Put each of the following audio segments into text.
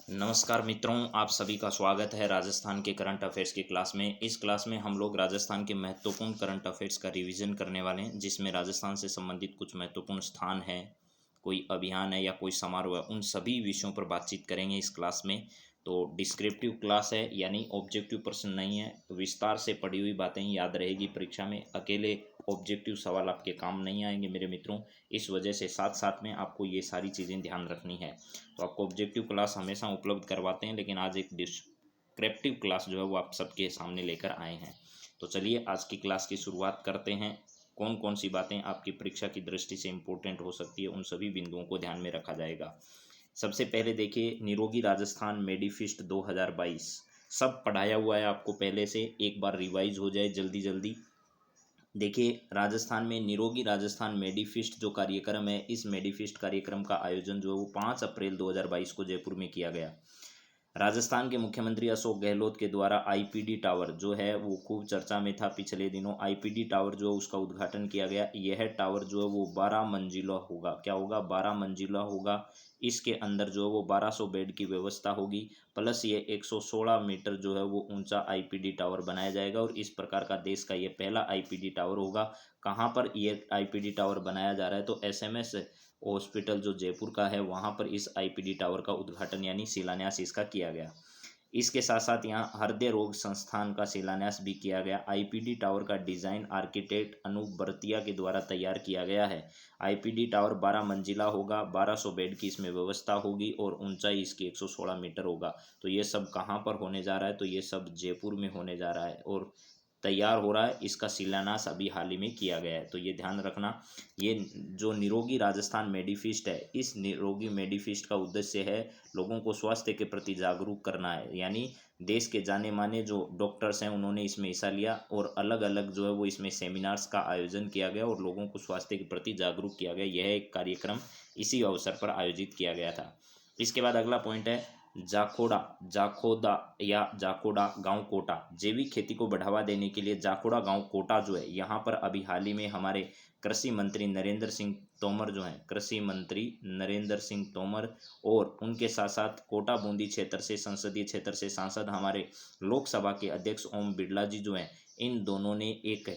नमस्कार मित्रों, आप सभी का स्वागत है राजस्थान के करंट अफेयर्स की क्लास में। इस क्लास में हम लोग राजस्थान के महत्वपूर्ण करंट अफेयर्स का रिवीजन करने वाले हैं, जिसमें राजस्थान से संबंधित कुछ महत्वपूर्ण स्थान है, कोई अभियान है या कोई समारोह है, उन सभी विषयों पर बातचीत करेंगे इस क्लास में। तो डिस्क्रिप्टिव क्लास है, यानी ऑब्जेक्टिव प्रश्न नहीं है। तो विस्तार से पढ़ी हुई बातें ही याद रहेगी परीक्षा में, अकेले ऑब्जेक्टिव सवाल आपके काम नहीं आएंगे मेरे मित्रों। इस वजह से साथ साथ में आपको ये सारी चीज़ें ध्यान रखनी है। तो आपको ऑब्जेक्टिव क्लास हमेशा उपलब्ध करवाते हैं, लेकिन आज एक डिस्क्रिप्टिव क्लास जो है वो आप सबके सामने लेकर आए हैं। तो चलिए आज की क्लास की शुरुआत करते हैं। कौन कौन सी बातें आपकी परीक्षा की दृष्टि से इम्पोर्टेंट हो सकती है, उन सभी बिंदुओं को ध्यान में रखा जाएगा। सबसे पहले देखिए, निरोगी राजस्थान मेडिफिस्ट 2022 सब पढ़ाया हुआ है आपको पहले से, एक बार रिवाइज हो जाए जल्दी जल्दी। देखिए, राजस्थान में निरोगी राजस्थान मेडिफिस्ट जो कार्यक्रम है, इस मेडिफिस्ट कार्यक्रम का आयोजन जो है वो 5 अप्रैल 2022 को जयपुर में किया गया। राजस्थान के मुख्यमंत्री अशोक गहलोत के द्वारा आईपीडी टावर जो है वो खूब चर्चा में था पिछले दिनों। आईपीडी टावर जो है उसका उद्घाटन किया गया। यह टावर जो है वो 12 मंजिला होगा। क्या होगा? 12 मंजिला होगा। इसके अंदर जो है वो 1200 बेड की व्यवस्था होगी, प्लस ये 116 मीटर जो है वो ऊंचा आईपीडी टावर बनाया जाएगा, और इस प्रकार का देश का ये पहला आईपीडी टावर होगा। कहाँ पर ये आईपीडी टावर बनाया जा रहा है? तो एसएमएस हॉस्पिटल जो जयपुर का है, वहाँ पर इस आईपीडी टावर का उद्घाटन यानी शिलान्यास इसका किया गया। इसके साथ साथ यहाँ हृदय रोग संस्थान का शिलान्यास भी किया गया। आईपीडी टावर का डिजाइन आर्किटेक्ट अनूप बरतिया के द्वारा तैयार किया गया है। आईपीडी टावर 12 मंजिला होगा, 1200 बेड की इसमें व्यवस्था होगी, और ऊंचाई इसकी 116 मीटर होगा। तो ये सब कहाँ पर होने जा रहा है? तो ये सब जयपुर में होने जा रहा है और तैयार हो रहा है। इसका शिलान्यास अभी हाल ही में किया गया है, तो ये ध्यान रखना। ये जो निरोगी राजस्थान मेडिफिस्ट है, इस निरोगी मेडिफिस्ट का उद्देश्य है लोगों को स्वास्थ्य के प्रति जागरूक करना है। यानी देश के जाने माने जो डॉक्टर्स हैं उन्होंने इसमें हिस्सा लिया, और अलग अलग जो है वो इसमें सेमिनार्स का आयोजन किया गया और लोगों को स्वास्थ्य के प्रति जागरूक किया गया। यह एक कार्यक्रम इसी अवसर पर आयोजित किया गया था। इसके बाद अगला पॉइंट है जाखोड़ा जाखोदा या जाखोड़ा गांव कोटा। जैविक खेती को बढ़ावा देने के लिए जाखोड़ा गांव कोटा जो है, यहाँ पर अभी हाल ही में हमारे कृषि मंत्री नरेंद्र सिंह तोमर जो हैं, कृषि मंत्री नरेंद्र सिंह तोमर, और उनके साथ साथ कोटा बूंदी क्षेत्र से, संसदीय क्षेत्र से सांसद हमारे लोकसभा के अध्यक्ष ओम बिरला जी जो हैं, इन दोनों ने एक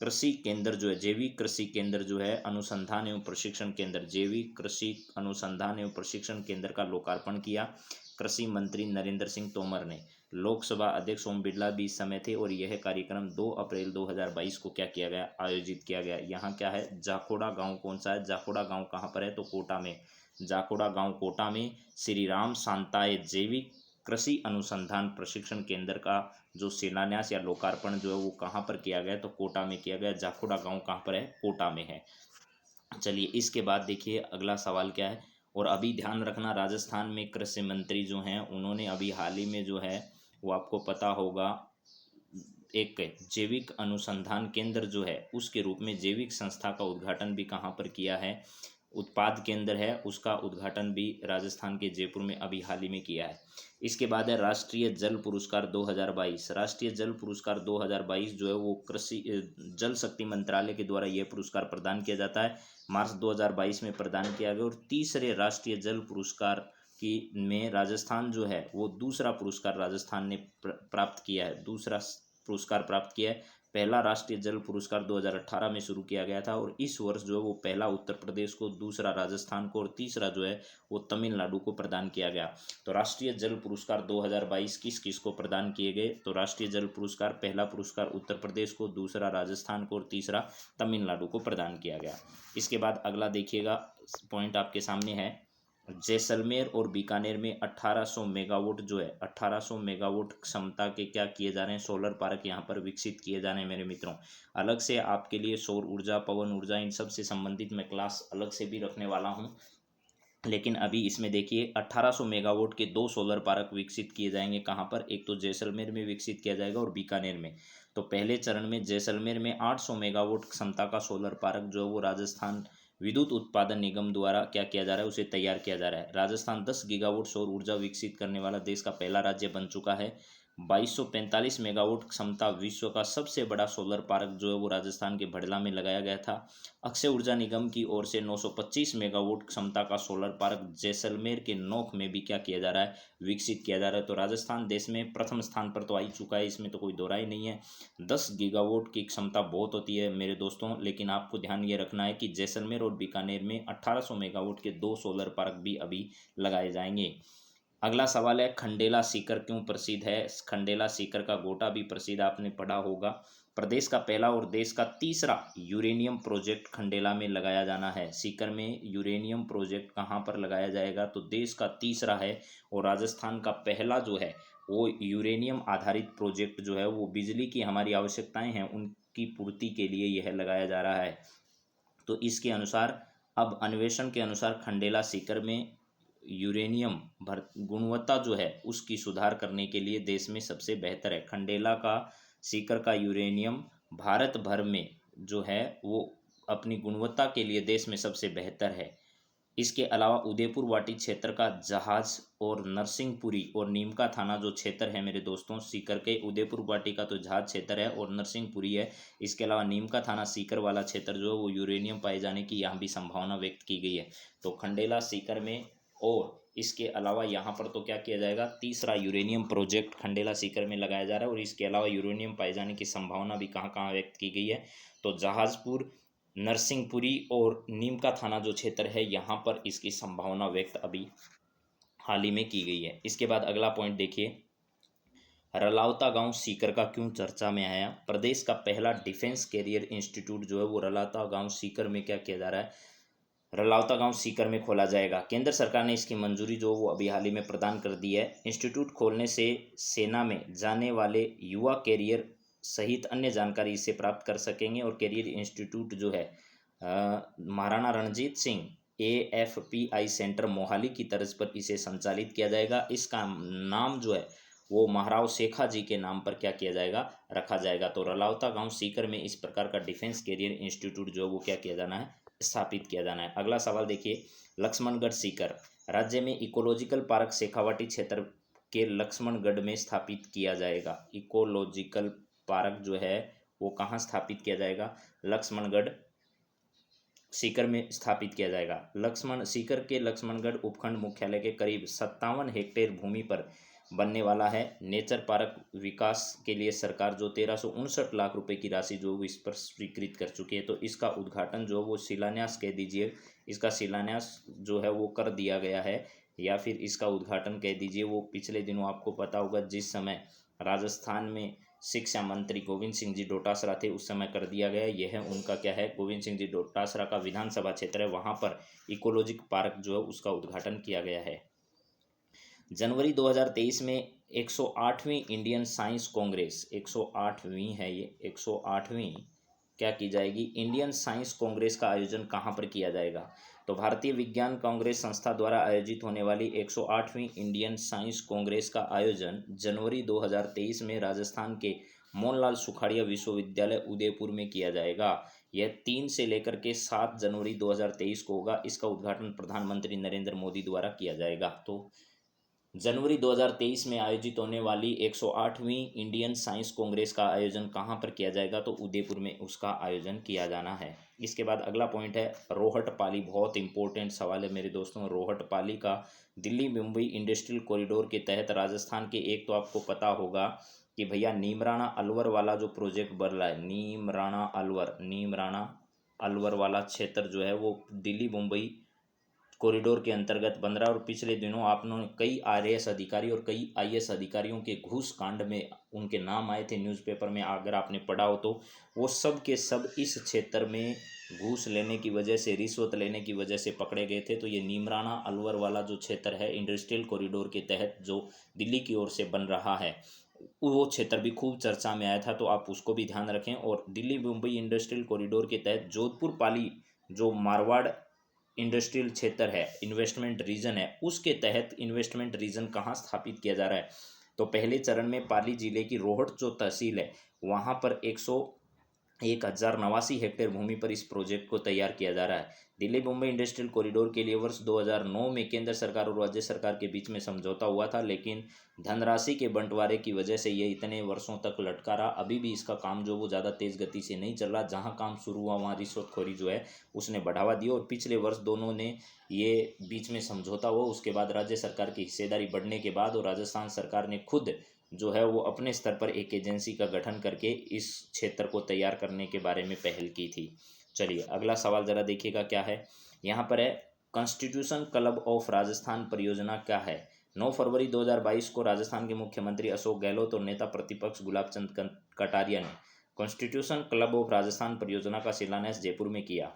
कृषि केंद्र जो है, जैविक कृषि केंद्र जो है, अनुसंधान एवं प्रशिक्षण केंद्र, जैविक कृषि अनुसंधान एवं प्रशिक्षण केंद्र का लोकार्पण किया कृषि मंत्री नरेंद्र सिंह तोमर ने। लोकसभा अध्यक्ष ओम बिरला भी इस समय थे, और यह कार्यक्रम 2 अप्रैल 2022 को क्या किया गया? आयोजित किया गया। यहाँ क्या है? जाखोड़ा गांव कौन सा है? जाखोड़ा गांव कहाँ पर है? तो कोटा में। जाखोड़ा गांव कोटा में श्री राम शांताय जैविक कृषि अनुसंधान प्रशिक्षण केंद्र का जो शिलान्यास या लोकार्पण जो है वो कहाँ पर किया गया? तो कोटा में किया गया। जाखोड़ा गांव कहाँ पर है? कोटा में है। चलिए, इसके बाद देखिए अगला सवाल क्या है। और अभी ध्यान रखना, राजस्थान में कृषि मंत्री जो हैं उन्होंने अभी हाल ही में जो है वो आपको पता होगा, एक जैविक अनुसंधान केंद्र जो है उसके रूप में जैविक संस्था का उद्घाटन भी कहाँ पर किया है? उत्पाद केंद्र है, उसका उद्घाटन भी राजस्थान के जयपुर में अभी हाल ही में किया है। इसके बाद है राष्ट्रीय जल पुरस्कार 2022। राष्ट्रीय जल पुरस्कार 2022 जो है वो कृषि जल शक्ति मंत्रालय के द्वारा यह पुरस्कार प्रदान किया जाता है। मार्च 2022 में प्रदान किया गया, और तीसरे राष्ट्रीय जल पुरस्कार की में राजस्थान जो है वो दूसरा पुरस्कार राजस्थान ने प्राप्त किया है, दूसरा पुरस्कार प्राप्त किया है। पहला राष्ट्रीय जल पुरस्कार 2018 में शुरू किया गया था, और इस वर्ष जो है वो पहला उत्तर प्रदेश को, दूसरा राजस्थान को, और तीसरा जो है वो तमिलनाडु को प्रदान किया गया। तो राष्ट्रीय जल पुरस्कार 2022 किस किस को प्रदान किए गए? तो राष्ट्रीय जल पुरस्कार, पहला पुरस्कार उत्तर प्रदेश को, दूसरा राजस्थान को, और तीसरा तमिलनाडु को प्रदान किया गया। इसके बाद अगला देखिएगा पॉइंट आपके सामने है, जैसलमेर और बीकानेर में 1800 मेगावाट जो है, 1800 मेगावाट क्षमता के क्या किए जा रहे हैं? सोलर पार्क यहाँ पर विकसित किए जा रहे हैं मेरे मित्रों। अलग से आपके लिए सौर ऊर्जा, पवन ऊर्जा, इन सब से संबंधित मैं क्लास अलग से भी रखने वाला हूँ, लेकिन अभी इसमें देखिए 1800 मेगावाट के 2 सोलर पार्क विकसित किए जाएंगे। कहाँ पर? एक तो जैसलमेर में विकसित किया जाएगा और बीकानेर में। तो पहले चरण में जैसलमेर में 800 मेगावाट क्षमता का सोलर पार्क जो है वो राजस्थान विद्युत उत्पादन निगम द्वारा क्या किया जा रहा है? उसे तैयार किया जा रहा है। राजस्थान 10 गीगावाट सौर ऊर्जा विकसित करने वाला देश का पहला राज्य बन चुका है। 2245 मेगावाट क्षमता विश्व का सबसे बड़ा सोलर पार्क जो है वो राजस्थान के भड़ला में लगाया गया था। अक्षय ऊर्जा निगम की ओर से 925 मेगावाट क्षमता का सोलर पार्क जैसलमेर के नोख में भी क्या किया जा रहा है, विकसित किया जा रहा है। तो राजस्थान देश में प्रथम स्थान पर तो आ ही चुका है, इसमें तो कोई दो राय नहीं है। 10 गीगावाट की क्षमता बहुत होती है मेरे दोस्तों, लेकिन आपको ध्यान ये रखना है कि जैसलमेर और बीकानेर में 1800 मेगावाट के 2 सोलर पार्क भी अभी लगाए जाएंगे। अगला सवाल है, खंडेला सीकर क्यों प्रसिद्ध है? खंडेला सीकर का गोटा भी प्रसिद्ध आपने पढ़ा होगा। प्रदेश का पहला और देश का तीसरा यूरेनियम प्रोजेक्ट खंडेला में लगाया जाना है। सीकर में यूरेनियम प्रोजेक्ट कहाँ पर लगाया जाएगा? तो देश का तीसरा है, और राजस्थान का पहला जो है वो यूरेनियम आधारित प्रोजेक्ट जो है वो बिजली की हमारी आवश्यकताएं हैं उनकी पूर्ति के लिए यह लगाया जा रहा है। तो इसके अनुसार अब अन्वेषण के अनुसार खंडेला सीकर में यूरेनियम भर गुणवत्ता जो है उसकी सुधार करने के लिए देश में सबसे बेहतर है। खंडेला का सीकर का यूरेनियम भारत भर में जो है वो अपनी गुणवत्ता के लिए देश में सबसे बेहतर है। इसके अलावा उदयपुर वाटी क्षेत्र का जहाज और नरसिंहपुरी और नीमका थाना जो क्षेत्र है मेरे दोस्तों, सीकर के उदयपुर वाटी का तो जहाज क्षेत्र है और नरसिंहपुरी है। इसके अलावा नीमका थाना सीकर वाला क्षेत्र जो है वो यूरेनियम पाए जाने की यहाँ भी संभावना व्यक्त की गई है। तो खंडेला सीकर में, और इसके अलावा यहाँ पर तो क्या किया जाएगा, तीसरा यूरेनियम प्रोजेक्ट खंडेला सीकर में लगाया जा रहा है। और इसके अलावा यूरेनियम पाए जाने की संभावना भी कहाँ कहाँ व्यक्त की गई है, तो जहाजपुर, नरसिंहपुरी और नीमका थाना जो क्षेत्र है यहाँ पर इसकी संभावना व्यक्त अभी हाल ही में की गई है। इसके बाद अगला पॉइंट देखिए, रलावता गांव सीकर का क्यों चर्चा में आया? प्रदेश का पहला डिफेंस कैरियर इंस्टीट्यूट जो है वो रलावता गांव सीकर में क्या किया जा रहा है, रलावता गांव सीकर में खोला जाएगा। केंद्र सरकार ने इसकी मंजूरी जो वो अभी हाल ही में प्रदान कर दी है। इंस्टीट्यूट खोलने से सेना में जाने वाले युवा कैरियर सहित अन्य जानकारी इससे प्राप्त कर सकेंगे। और कैरियर इंस्टीट्यूट जो है महाराणा रणजीत सिंह AFPI सेंटर मोहाली की तर्ज पर इसे संचालित किया जाएगा। इसका नाम जो है वो महाराव शेखा जी के नाम पर क्या किया जाएगा, रखा जाएगा। तो रलावता गांव सीकर में इस प्रकार का डिफेंस कैरियर इंस्टीट्यूट जो है वो क्या किया जाना है, स्थापित किया जाना है। अगला सवाल देखिए, लक्ष्मणगढ़ सीकर राज्य में इकोलॉजिकल पार्क शेखावाटी क्षेत्र के लक्ष्मणगढ़ में स्थापित किया जाएगा। इकोलॉजिकल पार्क जो है वो कहाँ स्थापित किया जाएगा, लक्ष्मणगढ़ सीकर में स्थापित किया जाएगा। सीकर के लक्ष्मणगढ़ उपखंड मुख्यालय के करीब 57 हेक्टेयर भूमि पर बनने वाला है। नेचर पार्क विकास के लिए सरकार जो 1359 लाख रुपए की राशि जो इस पर स्वीकृत कर चुकी है। तो इसका उद्घाटन जो वो शिलान्यास कह दीजिए, इसका शिलान्यास जो है वो कर दिया गया है, या फिर इसका उद्घाटन कह दीजिए। वो पिछले दिनों आपको पता होगा जिस समय राजस्थान में शिक्षा मंत्री गोविंद सिंह जी डोटासरा थे उस समय कर दिया गया। यह है उनका क्या है, गोविंद सिंह जी डोटासरा का विधानसभा क्षेत्र है, वहाँ पर इकोलॉजिक पार्क जो है उसका उद्घाटन किया गया है। जनवरी 2023 में 108वीं इंडियन साइंस कांग्रेस, 108वीं है ये, 108वीं क्या की जाएगी, इंडियन साइंस कांग्रेस का आयोजन कहाँ पर किया जाएगा? तो भारतीय विज्ञान कांग्रेस संस्था द्वारा आयोजित होने वाली 108वीं इंडियन साइंस कांग्रेस का आयोजन जनवरी 2023 में राजस्थान के मोहनलाल सुखाड़िया विश्वविद्यालय उदयपुर में किया जाएगा। यह 3 से लेकर के 7 जनवरी 2023 को होगा। इसका उद्घाटन प्रधानमंत्री नरेंद्र मोदी द्वारा किया जाएगा। तो जनवरी 2023 में आयोजित होने वाली 108वीं इंडियन साइंस कांग्रेस का आयोजन कहाँ पर किया जाएगा? तो उदयपुर में उसका आयोजन किया जाना है। इसके बाद अगला पॉइंट है रोहट पाली, बहुत इंपॉर्टेंट सवाल है मेरे दोस्तों। रोहट पाली का दिल्ली मुंबई इंडस्ट्रियल कॉरिडोर के तहत राजस्थान के, एक तो आपको पता होगा कि भैया नीमराणा अलवर वाला जो प्रोजेक्ट बन रहा है, नीमराणा अलवर वाला क्षेत्र जो है वो दिल्ली मुंबई कॉरिडोर के अंतर्गत बन रहा है। और पिछले दिनों आपने कई RAS अधिकारी और कई IAS अधिकारियों के घूस कांड में उनके नाम आए थे न्यूज़पेपर में, अगर आपने पढ़ा हो तो वो सब के सब इस क्षेत्र में घूस लेने की वजह से, रिश्वत लेने की वजह से पकड़े गए थे। तो ये नीमराणा अलवर वाला जो क्षेत्र है इंडस्ट्रियल कॉरिडोर के तहत जो दिल्ली की ओर से बन रहा है, वो क्षेत्र भी खूब चर्चा में आया था, तो आप उसको भी ध्यान रखें। और दिल्ली मुंबई इंडस्ट्रियल कॉरिडोर के तहत जोधपुर पाली जो मारवाड़ इंडस्ट्रियल क्षेत्र है, इन्वेस्टमेंट रीजन है, उसके तहत इन्वेस्टमेंट रीजन कहाँ स्थापित किया जा रहा है? तो पहले चरण में पाली जिले की रोहट जो तहसील है वहाँ पर 1089 हेक्टेयर भूमि पर इस प्रोजेक्ट को तैयार किया जा रहा है। दिल्ली मुंबई इंडस्ट्रियल कॉरिडोर के लिए वर्ष 2009 में केंद्र सरकार और राज्य सरकार के बीच में समझौता हुआ था, लेकिन धनराशि के बंटवारे की वजह से ये इतने वर्षों तक लटका रहा। अभी भी इसका काम जो वो ज़्यादा तेज़ गति से नहीं चल रहा। जहाँ काम शुरू हुआ वहाँ रिश्वतखोरी जो है उसने बढ़ावा दिया, और पिछले वर्ष दोनों ने ये बीच में समझौता हुआ। उसके बाद राज्य सरकार की हिस्सेदारी बढ़ने के बाद और राजस्थान सरकार ने खुद जो है वो अपने स्तर पर एक एजेंसी का गठन करके इस क्षेत्र को तैयार करने के बारे में पहल की थी। चलिए अगला सवाल ज़रा देखिएगा क्या है। यहाँ पर है, कॉन्स्टिट्यूशन क्लब ऑफ राजस्थान परियोजना क्या है। 9 फरवरी 2022 को राजस्थान के मुख्यमंत्री अशोक गहलोत और नेता प्रतिपक्ष गुलाब चंद कटारिया ने कॉन्स्टिट्यूशन क्लब ऑफ राजस्थान परियोजना का शिलान्यास जयपुर में किया।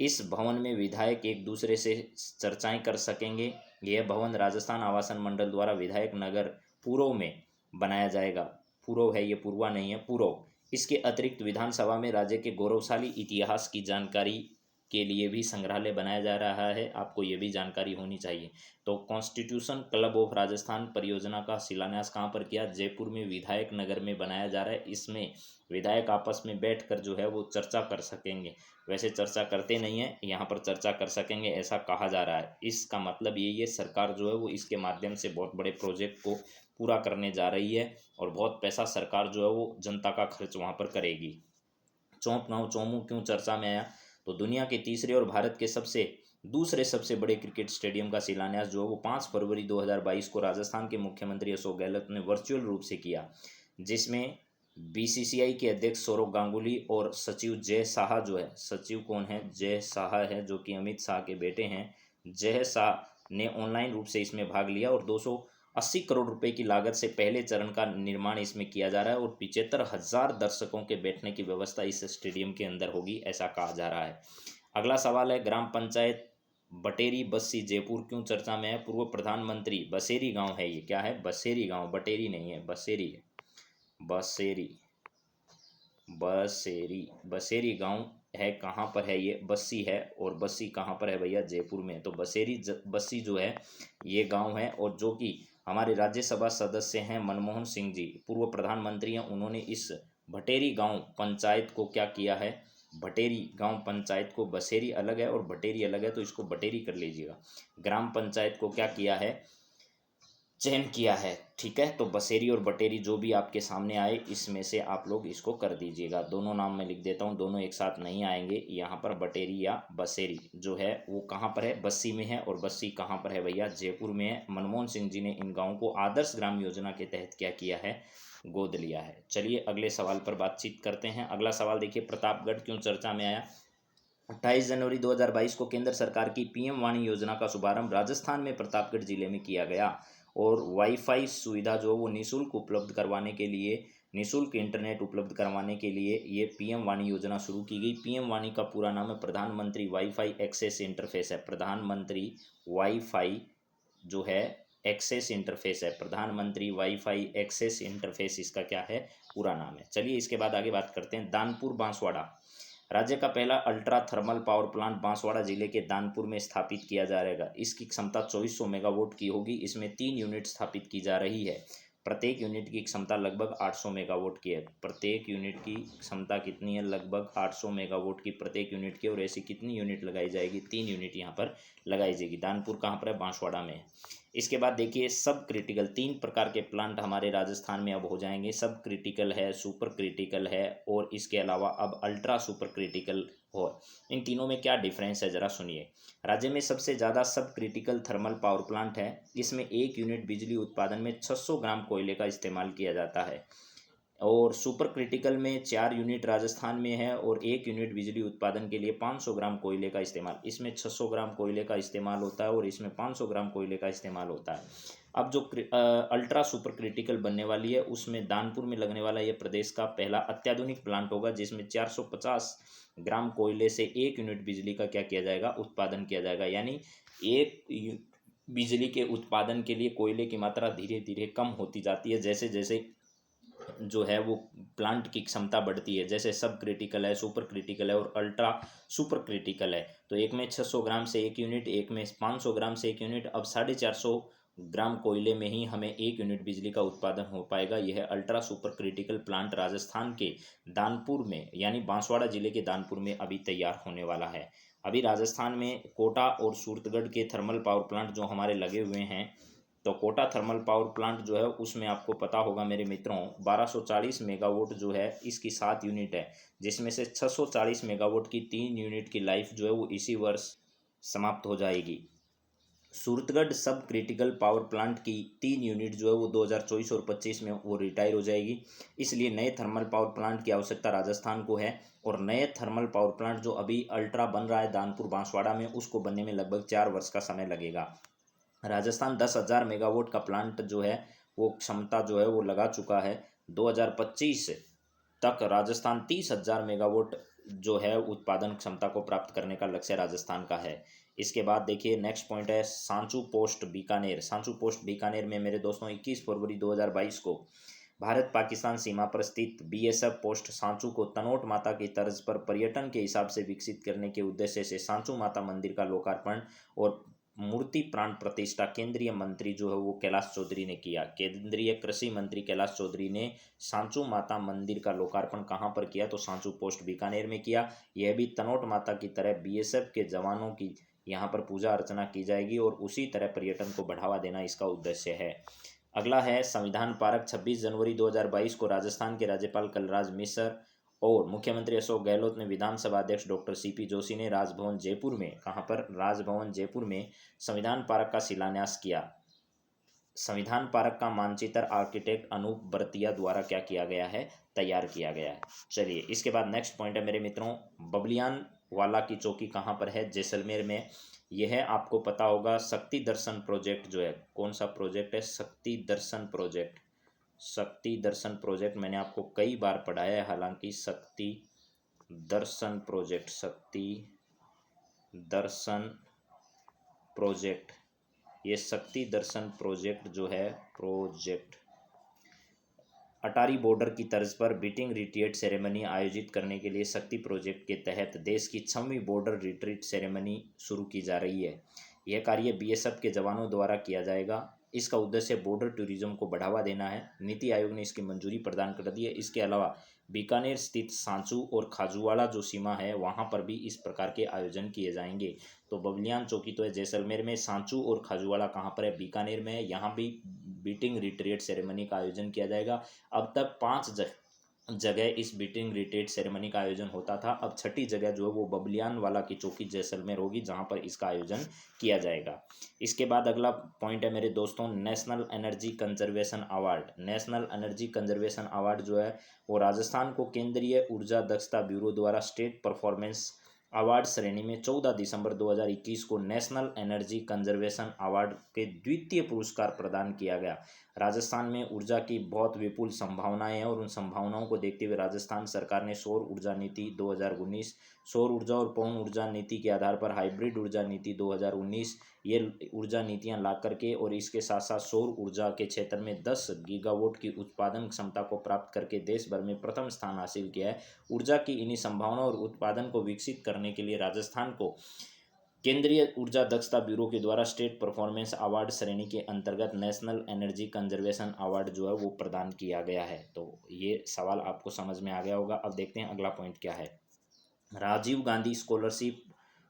इस भवन में विधायक एक दूसरे से चर्चाएं कर सकेंगे। यह भवन राजस्थान आवासन मंडल द्वारा विधायक नगर पूर्व में बनाया जाएगा। पूर्व है, ये पूर्वा नहीं है, पूर्व। इसके अतिरिक्त विधानसभा में राज्य के गौरवशाली इतिहास की जानकारी के लिए भी संग्रहालय बनाया जा रहा है। आपको ये भी जानकारी होनी चाहिए। तो कॉन्स्टिट्यूशन क्लब ऑफ राजस्थान परियोजना का शिलान्यास कहाँ पर किया? जयपुर में विधायक नगर में बनाया जा रहा है। इसमें विधायक आपस में बैठकर जो है वो चर्चा कर सकेंगे। वैसे चर्चा करते नहीं है, यहाँ पर चर्चा कर सकेंगे ऐसा कहा जा रहा है। इसका मतलब यही है, सरकार जो है वो इसके माध्यम से बहुत बड़े प्रोजेक्ट को पूरा करने जा रही है, और बहुत पैसा सरकार जो है वो जनता का खर्च वहाँ पर करेगी। चौंप गाँव चौमू क्यों चर्चा में आया? तो दुनिया के तीसरे और भारत के दूसरे सबसे बड़े क्रिकेट स्टेडियम का शिलान्यास जो है वो 5 फरवरी 2022 को राजस्थान के मुख्यमंत्री अशोक गहलोत ने वर्चुअल रूप से किया, जिसमें बीसीसीआई के अध्यक्ष सौरव गांगुली और सचिव जय शाह जो है, सचिव कौन है? जय शाह है, जो कि अमित शाह के बेटे हैं। जय शाह ने ऑनलाइन रूप से इसमें भाग लिया, और 280 करोड़ रुपए की लागत से पहले चरण का निर्माण इसमें किया जा रहा है, और 75,000 दर्शकों के बैठने की व्यवस्था इस स्टेडियम के अंदर होगी, ऐसा कहा जा रहा है। अगला सवाल है, ग्राम पंचायत बटेरी बस्सी जयपुर क्यों चर्चा में है? पूर्व प्रधानमंत्री, बसेरी गांव है ये, क्या है? बसेरी गांव, बटेरी नहीं है, बसेरी है। बसेरी बसेरी बसेरी गांव है, कहाँ पर है ये? बस्सी है, और बस्सी कहाँ पर है भैया? जयपुर में। तो बस्सी जो है ये गांव है, और जो कि हमारे राज्यसभा सदस्य हैं मनमोहन सिंह जी, पूर्व प्रधानमंत्री हैं, उन्होंने इस भटेरी गांव पंचायत को क्या किया है? भटेरी गांव पंचायत को, बसेरी अलग है और भटेरी अलग है, तो इसको भटेरी कर लीजिएगा। ग्राम पंचायत को क्या किया है? चयन किया है, ठीक है। तो बसेरी और बटेरी जो भी आपके सामने आए, इसमें से आप लोग इसको कर दीजिएगा। दोनों नाम मैं लिख देता हूँ, दोनों एक साथ नहीं आएंगे यहाँ पर। बटेरी या बसेरी जो है वो कहाँ पर है? बस्सी में है, और बस्सी कहाँ पर है भैया? जयपुर में है। मनमोहन सिंह जी ने इन गाँवों को आदर्श ग्राम योजना के तहत क्या किया है? गोद लिया है। चलिए अगले सवाल पर बातचीत करते हैं। अगला सवाल देखिए, प्रतापगढ़ क्यों चर्चा में आया? 28 जनवरी 2022 को केंद्र सरकार की पीएम वाणी योजना का शुभारंभ राजस्थान में प्रतापगढ़ जिले में किया गया, और वाईफाई सुविधा जो वो निःशुल्क उपलब्ध करवाने के लिए, निःशुल्क इंटरनेट उपलब्ध करवाने के लिए ये पीएम वाणी योजना शुरू की गई। पीएम वाणी का पूरा नाम है प्रधानमंत्री वाईफाई एक्सेस इंटरफेस है। प्रधानमंत्री वाईफाई जो है एक्सेस इंटरफेस है, प्रधानमंत्री वाईफाई एक्सेस इंटरफेस इसका क्या है? पूरा नाम है। चलिए इसके बाद आगे बात करते हैं। दानपुर बांसवाड़ा, राज्य का पहला ultra thermal power plant Banswara जिले के दानपुर में स्थापित किया जाएगा। इसकी क्षमता 2400 मेगावाट की होगी। इसमें 3 यूनिट स्थापित की जा रही है। प्रत्येक यूनिट की क्षमता लगभग 800 मेगावाट की है। प्रत्येक यूनिट की क्षमता कितनी है? लगभग 800 मेगावाट की प्रत्येक यूनिट की। और ऐसी कितनी यूनिट लगाई जाएगी? 3 यूनिट यहाँ पर लगाई जाएगी। दानपुर कहाँ पर है? बांसवाड़ा में है। इसके बाद देखिए, सब क्रिटिकल 3 प्रकार के प्लांट हमारे राजस्थान में अब हो जाएंगे। सब क्रिटिकल है, सुपर क्रिटिकल है, और इसके अलावा अब अल्ट्रा सुपर क्रिटिकल हो। इन तीनों में क्या डिफरेंस है, ज़रा सुनिए। राज्य में सबसे ज़्यादा सब क्रिटिकल थर्मल पावर प्लांट है। इसमें 1 यूनिट बिजली उत्पादन में 600 ग्राम कोयले का इस्तेमाल किया जाता है। और सुपर क्रिटिकल में 4 यूनिट राजस्थान में है, और 1 यूनिट बिजली उत्पादन के लिए 500 ग्राम कोयले का इस्तेमाल। इसमें 600 ग्राम कोयले का इस्तेमाल होता है, और इसमें 500 ग्राम कोयले का इस्तेमाल होता है। अब जो अल्ट्रा सुपर क्रिटिकल बनने वाली है, उसमें दानपुर में लगने वाला ये प्रदेश का पहला अत्याधुनिक प्लांट होगा, जिसमें 450 ग्राम कोयले से 1 यूनिट बिजली का क्या किया जाएगा? उत्पादन किया जाएगा। यानी एक बिजली के उत्पादन के लिए कोयले की मात्रा धीरे धीरे कम होती जाती है, जैसे जैसे जो है वो प्लांट की क्षमता बढ़ती है। जैसे सब क्रिटिकल है, सुपर क्रिटिकल है, और अल्ट्रा सुपर क्रिटिकल है। तो एक में 600 ग्राम से 1 यूनिट, एक में 500 ग्राम से 1 यूनिट, अब 450 ग्राम कोयले में ही हमें 1 यूनिट बिजली का उत्पादन हो पाएगा। यह ultra super critical plant Rajasthan के दानपुर में यानी बांसवाड़ा जिले के दानपुर में अभी तैयार होने वाला है। अभी राजस्थान में कोटा और सूरतगढ़ के थर्मल पावर प्लांट जो हमारे लगे हुए हैं, तो कोटा थर्मल पावर प्लांट जो है उसमें आपको पता होगा मेरे मित्रों 1240 मेगावाट जो है इसकी 7 यूनिट है, जिसमें से 640 मेगावाट की 3 यूनिट की लाइफ जो है वो इसी वर्ष समाप्त हो जाएगी। सूरतगढ़ सब क्रिटिकल पावर प्लांट की 3 यूनिट जो है वो 2024 और 25 में वो रिटायर हो जाएगी। इसलिए नए थर्मल पावर प्लांट की आवश्यकता राजस्थान को है, और नए थर्मल पावर प्लांट जो अभी अल्ट्रा बन रहा है दानपुर बांसवाड़ा में, उसको बनने में लगभग 4 वर्ष का समय लगेगा। राजस्थान 10,000 मेगावाट का प्लांट जो है वो क्षमता जो है वो लगा चुका है। 2025 तक राजस्थान 30,000 मेगावाट जो है उत्पादन क्षमता को प्राप्त करने का लक्ष्य राजस्थान का है। इसके बाद देखिए नेक्स्ट पॉइंट है सांचू पोस्ट बीकानेर। सांचू पोस्ट बीकानेर में मेरे दोस्तों 21 फरवरी 2022 को भारत पाकिस्तान सीमा पर स्थित बीएसएफ पोस्ट सांचू को तनोट माता की तर्ज पर पर्यटन के हिसाब से विकसित करने के उद्देश्य से सांचू माता मंदिर का लोकार्पण और मूर्ति प्राण प्रतिष्ठा केंद्रीय मंत्री जो है वो कैलाश चौधरी ने किया। केंद्रीय कृषि मंत्री कैलाश चौधरी ने सांचू माता मंदिर का लोकार्पण कहाँ पर किया, तो सांचू पोस्ट बीकानेर में किया। यह भी तनोट माता की तरह बीएसएफ के जवानों की यहाँ पर पूजा अर्चना की जाएगी और उसी तरह पर्यटन को बढ़ावा देना इसका उद्देश्य है। अगला है संविधान पार्क। 26 जनवरी 2022 को राजस्थान के राज्यपाल कलराज मिश्र और मुख्यमंत्री अशोक गहलोत ने विधानसभा अध्यक्ष डॉक्टर सीपी जोशी ने राजभवन जयपुर में, कहाँ पर, राजभवन जयपुर में संविधान पार्क का शिलान्यास किया। संविधान पार्क का मानचित्र आर्किटेक्ट अनूप बरतिया द्वारा क्या किया गया है, तैयार किया गया है। चलिए इसके बाद नेक्स्ट पॉइंट है मेरे मित्रों बबलियान वाला की चौकी कहाँ पर है, जैसलमेर में। यह आपको पता होगा शक्ति दर्शन प्रोजेक्ट जो है, कौन सा प्रोजेक्ट है, शक्ति दर्शन प्रोजेक्ट। शक्ति दर्शन प्रोजेक्ट मैंने आपको कई बार पढ़ाया है, हालांकि शक्ति दर्शन प्रोजेक्ट, शक्ति दर्शन प्रोजेक्ट, ये शक्ति दर्शन प्रोजेक्ट जो है प्रोजेक्ट अटारी बॉर्डर की तर्ज पर बीटिंग रिट्रीट सेरेमनी आयोजित करने के लिए शक्ति प्रोजेक्ट के तहत देश की 6वीं बॉर्डर रिट्रीट सेरेमनी शुरू की जा रही है। यह कार्य बीएसएफ के जवानों द्वारा किया जाएगा। इसका उद्देश्य बॉर्डर टूरिज्म को बढ़ावा देना है। नीति आयोग ने इसकी मंजूरी प्रदान कर दी है। इसके अलावा बीकानेर स्थित सांचू और खाजूवाड़ा जो सीमा है वहाँ पर भी इस प्रकार के आयोजन किए जाएंगे। तो बबलियान चौकी तो है जैसलमेर में, सांचू और खाजूवाड़ा कहाँ पर है, बीकानेर में है। यहाँ भी बीटिंग रिट्रीट सेरेमनी का आयोजन किया जाएगा। अब तक 5 जगह इस बीटिंग रिट्रीट सेरेमनी का आयोजन होता था, अब 6ठी जगह जो है वो बबलियान वाला की चौकी जैसलमेर होगी जहां पर इसका आयोजन किया जाएगा। इसके बाद अगला पॉइंट है मेरे दोस्तों national energy conservation award. National energy conservation award जो है वो राजस्थान को केंद्रीय ऊर्जा दक्षता ब्यूरो द्वारा स्टेट परफॉर्मेंस अवार्ड श्रेणी में 14 दिसंबर 2021 को नेशनल एनर्जी कंजर्वेशन अवार्ड के द्वितीय पुरस्कार प्रदान किया गया। राजस्थान में ऊर्जा की बहुत विपुल संभावनाएं हैं और उन संभावनाओं को देखते हुए राजस्थान सरकार ने सौर ऊर्जा नीति 2019, सौर ऊर्जा और पवन ऊर्जा नीति के आधार पर हाइब्रिड ऊर्जा नीति 2019 ये ऊर्जा नीतियां ला करके और इसके साथ साथ सौर ऊर्जा के क्षेत्र में 10 गीगावाट की उत्पादन क्षमता को प्राप्त करके देश भर में प्रथम स्थान हासिल किया है। ऊर्जा की इन्हीं संभावनाओं और उत्पादन को विकसित करने के लिए राजस्थान को केंद्रीय ऊर्जा दक्षता ब्यूरो के द्वारा स्टेट परफॉर्मेंस अवार्ड श्रेणी के अंतर्गत नेशनल एनर्जी कंजर्वेशन अवार्ड जो है वो प्रदान किया गया है। तो ये सवाल आपको समझ में आ गया होगा। अब देखते हैं अगला पॉइंट क्या है। Rajiv Gandhi scholarship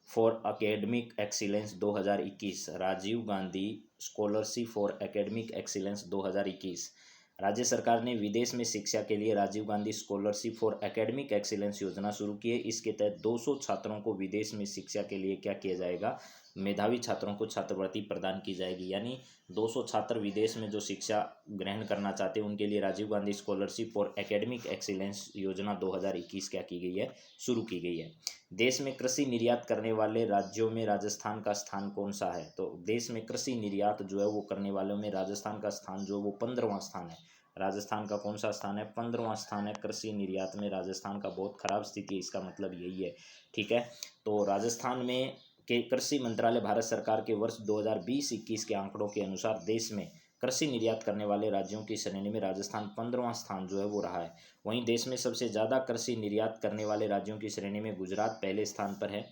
for academic excellence 2021। Rajiv Gandhi scholarship for academic excellence 2021। राज्य सरकार ने विदेश में शिक्षा के लिए Rajiv Gandhi scholarship for academic excellence योजना शुरू की है। इसके तहत 200 छात्रों को विदेश में शिक्षा के लिए क्या किया जाएगा, मेधावी छात्रों को छात्रवृत्ति प्रदान की जाएगी। यानी 200 छात्र विदेश में जो शिक्षा ग्रहण करना चाहते हैं उनके लिए Rajiv Gandhi scholarship for academic excellence योजना 2021 क्या की गई है, शुरू की गई है। देश में कृषि निर्यात करने वाले राज्यों में राजस्थान का स्थान कौन सा है, तो देश में कृषि निर्यात जो है वो करने वालों में राजस्थान का स्थान जो है वो 15वां स्थान है। राजस्थान का कौन सा स्थान है, 15वां स्थान है कृषि निर्यात में। राजस्थान का बहुत खराब स्थिति है, इसका मतलब यही है। ठीक है, तो राजस्थान में के कृषि मंत्रालय भारत सरकार के वर्ष 2020-21 के आंकड़ों के अनुसार देश में कृषि निर्यात करने वाले राज्यों की श्रेणी में राजस्थान 15वां स्थान जो है वो रहा है। वहीं देश में सबसे ज़्यादा कृषि निर्यात करने वाले राज्यों की श्रेणी में गुजरात पहले स्थान पर है,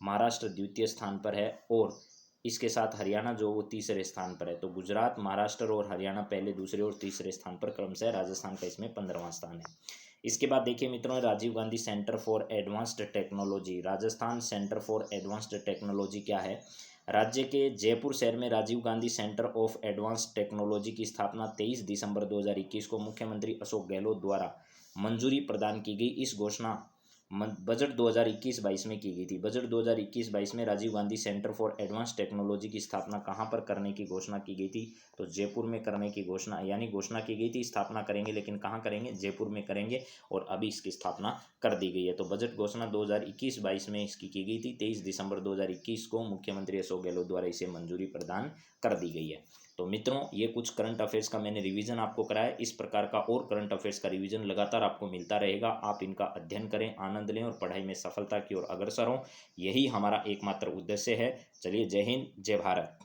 महाराष्ट्र द्वितीय स्थान पर है और इसके साथ हरियाणा जो वो तीसरे स्थान पर है। तो गुजरात, महाराष्ट्र और हरियाणा पहले, दूसरे और तीसरे स्थान पर क्रमशः, राजस्थान का इसमें 15वां स्थान है। इसके बाद देखिए मित्रों, Rajiv Gandhi centre for advanced technology. Rajasthan centre for advanced technology क्या है? राज्य के जयपुर शहर में Rajiv Gandhi centre of advanced technology की स्थापना 23 दिसंबर 2021 को मुख्यमंत्री अशोक गहलोत द्वारा मंजूरी प्रदान की गई। इस घोषणा बजट 2021-22 में की गई थी। बजट 2021-22 में Rajiv Gandhi centre for advance technology की स्थापना कहाँ पर करने की घोषणा की गई थी? तो जयपुर में करने की घोषणा, यानी घोषणा की गई थी स्थापना करेंगे, लेकिन कहाँ करेंगे? जयपुर में करेंगे, और अभी इसकी स्थापना कर दी गई है। तो बजट घोषणा 2021-22 में इसकी की गई थी। 23 दिसंबर 2021 को मुख्यमंत्री अशोक गहलोत द्वारा इसे मंजूरी प्रदान कर दी गई है। तो मित्रों, ये कुछ करंट अफेयर्स का मैंने रिवीजन आपको कराया। इस प्रकार का और करंट अफेयर्स का रिवीजन लगातार आपको मिलता रहेगा। आप इनका अध्ययन करें, आनंद लें और पढ़ाई में सफलता की ओर अग्रसर हों। यही हमारा एकमात्र उद्देश्य है। चलिए, जय हिंद, जय भारत।